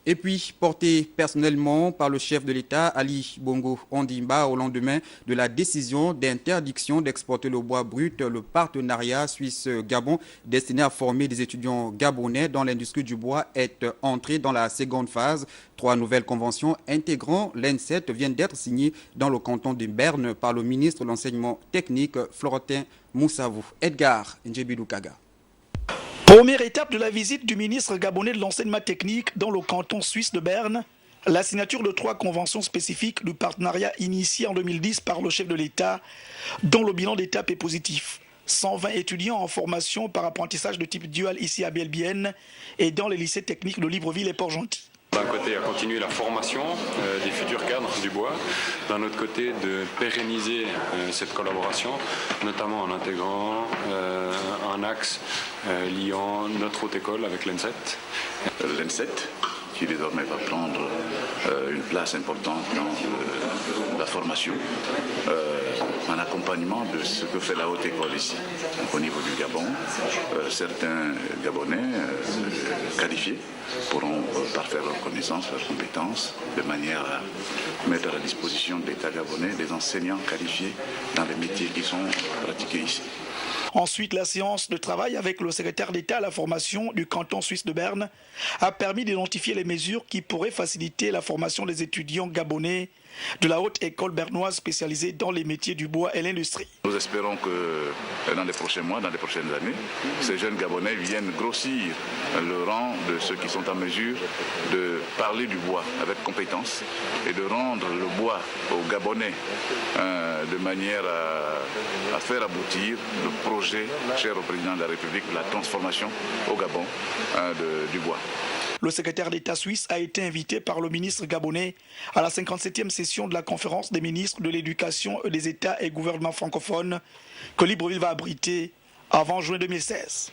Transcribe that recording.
Et puis, porté personnellement par le chef de l'État, Ali Bongo Ondimba, au lendemain de la décision d'interdiction d'exporter le bois brut, le partenariat Suisse-Gabon destiné à former des étudiants gabonais dans l'industrie du bois est entré dans la seconde phase. 3 nouvelles conventions intégrant l'N7 viennent d'être signées dans le canton de Berne par le ministre de l'Enseignement technique, Florentin Moussavou. Edgar Ndjebidoukaga. Première étape de la visite du ministre gabonais de l'enseignement technique dans le canton suisse de Berne, la signature de 3 conventions spécifiques du partenariat initié en 2010 par le chef de l'État, dont le bilan d'étape est positif. 120 étudiants en formation par apprentissage de type dual ici à Bielbienne et dans les lycées techniques de Libreville et Port-Gentil. D'un côté, à continuer la formation des futurs cadres du bois. D'un autre côté, de pérenniser cette collaboration, notamment en intégrant un axe liant notre haute école avec l'N7. L'N7, qui désormais va prendre une place importante dans la formation, en accompagnement de ce que fait la haute école ici. Donc, au niveau du Gabon, certains Gabonais qualifiés pourront parfaire leurs connaissances, leurs compétences, de manière à mettre à la disposition de l'État gabonais des enseignants qualifiés dans les métiers qui sont pratiqués ici. Ensuite, la séance de travail avec le secrétaire d'État à la formation du canton suisse de Berne a permis d'identifier les mesures qui pourraient faciliter la formation des étudiants gabonais de la haute école bernoise spécialisée dans les métiers du bois et l'industrie. Nous espérons que dans les prochains mois, dans les prochaines années, ces jeunes Gabonais viennent grossir le rang de ceux qui sont en mesure de parler du bois avec compétence et de rendre le bois aux Gabonais de manière à faire aboutir le projet cher au président de la République de la transformation au Gabon du bois. Le secrétaire d'État suisse a été invité par le ministre gabonais à la 57e session de la conférence des ministres de l'éducation des États et gouvernements francophones que Libreville va abriter avant juin 2016.